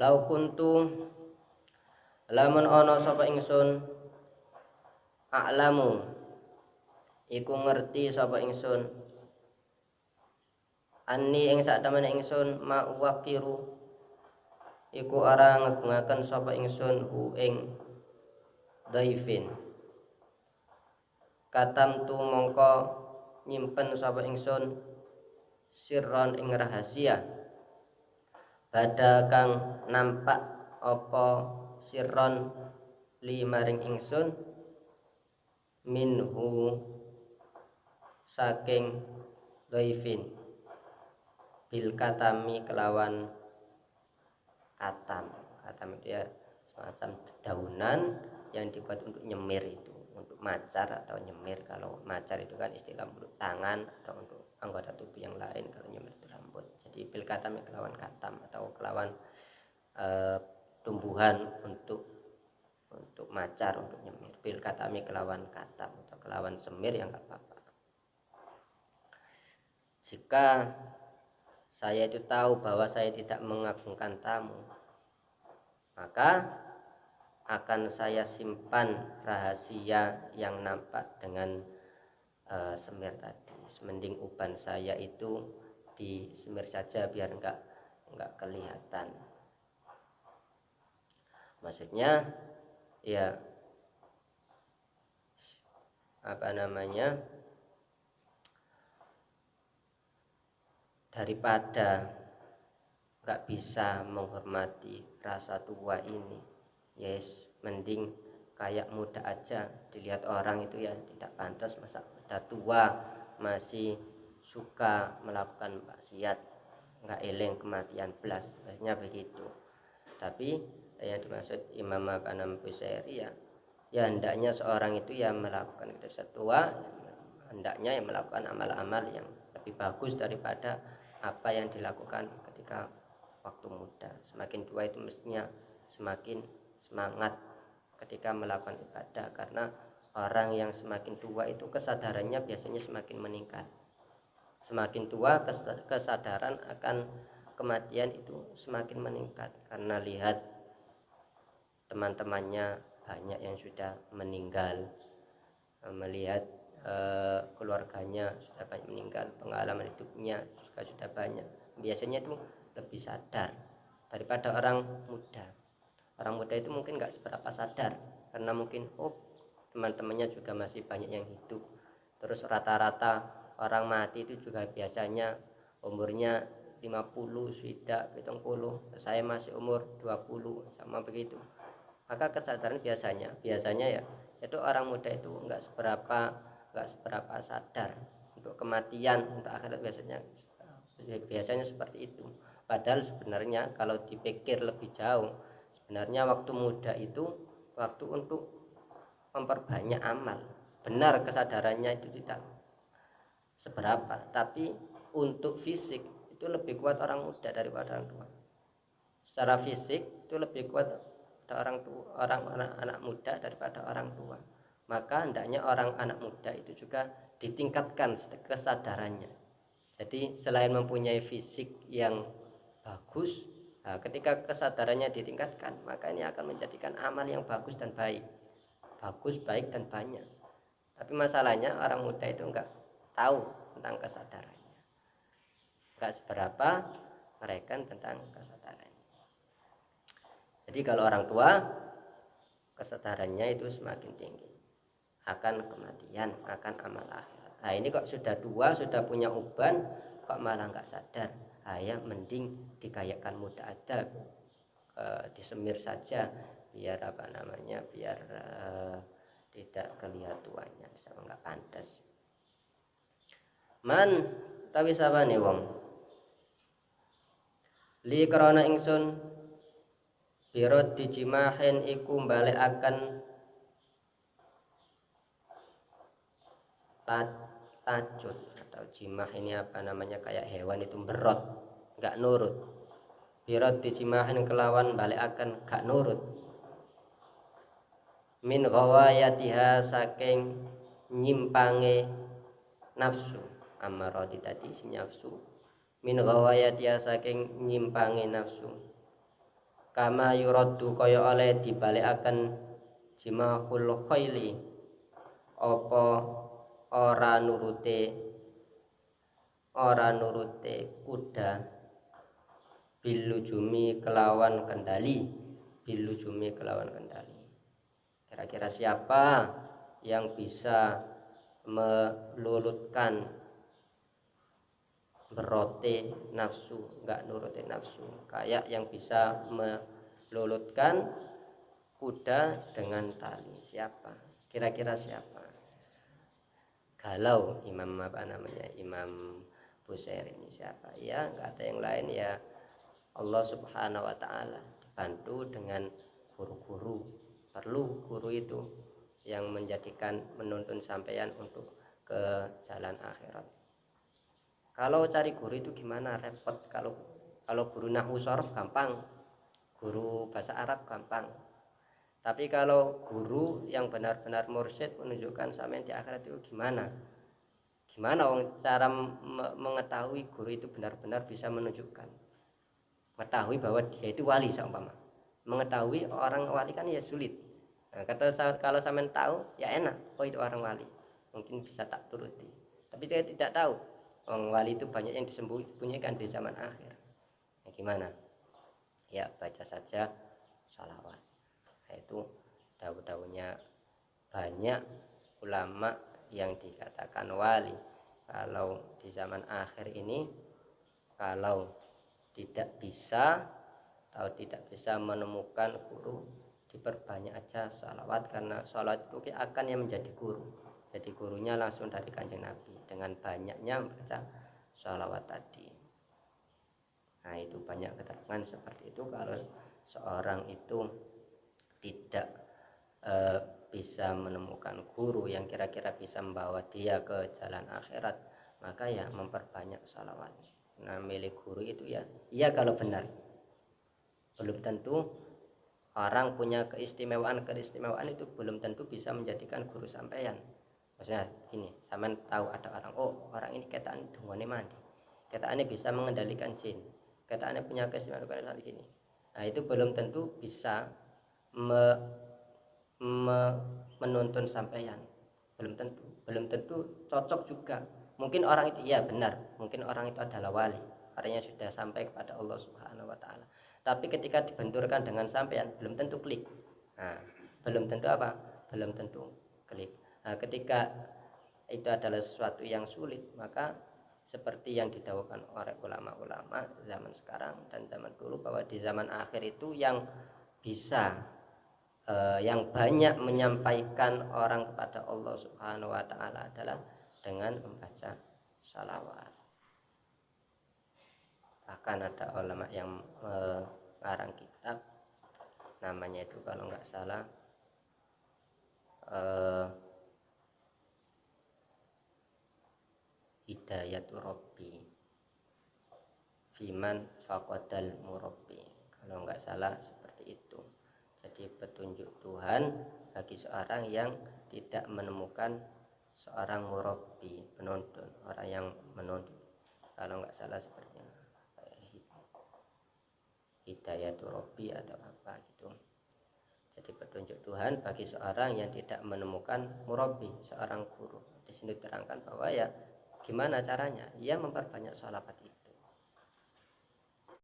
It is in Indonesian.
Lau kuntu lamun ana sapa ingsun a'lamu iku ngerti sapa ingsun anni ing saktemene ingsun ma waqiru iku ora ngegungaken sapa ingsun hu ing dhaifin katam tu mongko nyimpen sapa ingsun sirron ing rahasia bada kang nampak apa sirron li maring ingsun minhu saking dhaifin bil katami kelawan katam itu ya semacam daunan yang dibuat untuk nyemir itu, untuk macar atau nyemir. Kalau macar itu kan istilah untuk tangan atau untuk anggota tubuh yang lain, kalau nyemir itu rambut. Jadi bil katami kelawan katam atau kelawan tumbuhan untuk macar, untuk nyemir. Bil katami kelawan katam atau kelawan semir yang enggak apa-apa. Jika saya itu tahu bahwa saya tidak mengagungkan tamu, maka akan saya simpan rahasia yang nampak dengan semir tadi. Mending uban saya itu disemir saja biar enggak kelihatan. Maksudnya ya daripada nggak bisa menghormati rasa tua ini, yes, mending kayak muda aja. Dilihat orang itu ya tidak pantas, masa udah tua masih suka melakukan maksiat, nggak eleng kematian belas, biasanya begitu. Tapi yang dimaksud Imam Busairi ya hendaknya seorang itu ya melakukan ketika tua, hendaknya yang melakukan amal-amal yang lebih bagus daripada apa yang dilakukan ketika waktu muda. Semakin tua itu mestinya semakin semangat ketika melakukan ibadah, karena orang yang semakin tua itu kesadarannya biasanya semakin meningkat. Semakin tua kesadaran akan kematian itu semakin meningkat, karena lihat teman-temannya banyak yang sudah meninggal, melihat keluarganya sudah banyak meninggal, pengalaman hidupnya juga sudah banyak. Biasanya itu lebih sadar daripada orang muda. Orang muda itu mungkin nggak seberapa sadar, karena mungkin teman-temannya juga masih banyak yang hidup. Terus rata-rata orang mati itu juga biasanya umurnya 50, sudah 70, saya masih umur 20, sama begitu. Maka kesadaran biasanya ya itu orang muda itu nggak seberapa sadar untuk kematian, untuk akhirat, biasanya seperti itu. Padahal sebenarnya kalau dipikir lebih jauh, sebenarnya waktu muda itu waktu untuk memperbanyak amal. Benar kesadarannya itu tidak seberapa, tapi untuk fisik itu lebih kuat orang muda daripada orang tua. Secara fisik itu lebih kuat orang anak muda daripada orang tua. Maka hendaknya orang anak muda itu juga ditingkatkan kesadarannya. Jadi selain mempunyai fisik yang bagus, ketika kesadarannya ditingkatkan, maka ini akan menjadikan amal yang bagus dan baik. Bagus, baik, dan banyak. Tapi masalahnya orang muda itu enggak tahu tentang kesadarannya, enggak seberapa mereka tentang kesadarannya. Jadi kalau orang tua kesadarannya itu semakin tinggi akan kematian, akan amal akhirat. Nah ini kok sudah tua, sudah punya uban, kok malah nggak sadar. Ya mending dikayakkan muda aja, disemir saja, biar biar tidak kelihatan tuanya, sama nggak pantas. Man tawi sabane wong li krana ingsun birod dijimahin iku balekaken tacut atau jimah. Ini kayak hewan itu berot, nggak nurut. Birot dijimahin kelawan balekaken gak nurut. Min ghawayatiha saking nyimpange nafsu, amarati tadi si nafsu. Min ghawayatiha saking nyimpange nafsu. kama yuraddu kaya oleh dibalikaken jimahul khaili apa ora nurute kuda bilujumi kelawan kendali. Kira-kira siapa yang bisa melulutkan berote nafsu, enggak nurutin nafsu, kayak yang bisa melulutkan kuda dengan tali? Siapa? Kira-kira siapa? Galau Imam Busairi ini siapa? Ya enggak ada yang lain, ya Allah Subhanahu wa taala, dibantu dengan guru-guru. Perlu guru itu yang menuntun sampeyan untuk ke jalan akhirat. Kalau cari guru itu gimana? Repot. Kalau guru nahwu sharaf gampang, guru bahasa Arab gampang. Tapi kalau guru yang benar-benar mursyid menunjukkan sampeyan di akhirat itu gimana? Gimana cara mengetahui guru itu benar-benar bisa menunjukkan? Mengetahui bahwa dia itu wali seumpama. Mengetahui orang wali kan ya sulit. Nah, kalau sampean tahu ya enak, oh itu orang wali, mungkin bisa tak turuti. Tapi dia tidak tahu, orang wali itu banyak yang disembunyikan di zaman akhir. Nah, gimana? Ya baca saja salawat. Nah, itu daun-daunnya banyak ulama yang dikatakan wali. Kalau di zaman akhir ini, kalau tidak bisa menemukan guru, diperbanyak aja salawat, karena salawat itu akan yang menjadi guru. Jadi gurunya langsung dari Kanjeng Nabi dengan banyaknya membaca salawat tadi. Nah itu banyak keterangan seperti itu. Kalau seorang itu tidak bisa menemukan guru yang kira-kira bisa membawa dia ke jalan akhirat, maka ya memperbanyak salawat. Nah milik guru itu ya kalau benar. Belum tentu orang punya keistimewaan itu belum tentu bisa menjadikan guru sampeyan. Maksudnya gini, sampean tahu ada orang, oh orang ini kataane dungane mandi, kataane bisa mengendalikan jin, kataane punya keistimewaan gini. Nah itu belum tentu bisa menuntun sampeyan, belum tentu cocok juga. Mungkin orang itu ya benar, mungkin orang itu adalah wali, artinya sudah sampai kepada Allah Subhanahu wa taala. Tapi ketika dibenturkan dengan sampeyan belum tentu klik. Nah, belum tentu apa? Belum tentu klik. Nah, ketika itu adalah sesuatu yang sulit, maka seperti yang didawuhkan oleh ulama-ulama zaman sekarang dan zaman dulu, bahwa di zaman akhir itu yang bisa yang banyak menyampaikan orang kepada Allah Subhanahu wa taala adalah dengan membaca salawat. Bahkan ada ulama yang mengarang kitab, namanya itu kalau nggak salah Hidayatul Rabbi Fiman Faqadal Murabbi, kalau nggak salah seperti itu. Jadi petunjuk Tuhan bagi seorang yang tidak menemukan seorang murabbi, penuntun, orang yang menuntun, kalau nggak salah seperti Hidayatul Rabbi atau apa gitu. Jadi petunjuk Tuhan bagi seorang yang tidak menemukan murabbi, seorang guru. Di sini diterangkan bahwa ya gimana caranya? Ya memperbanyak sholawat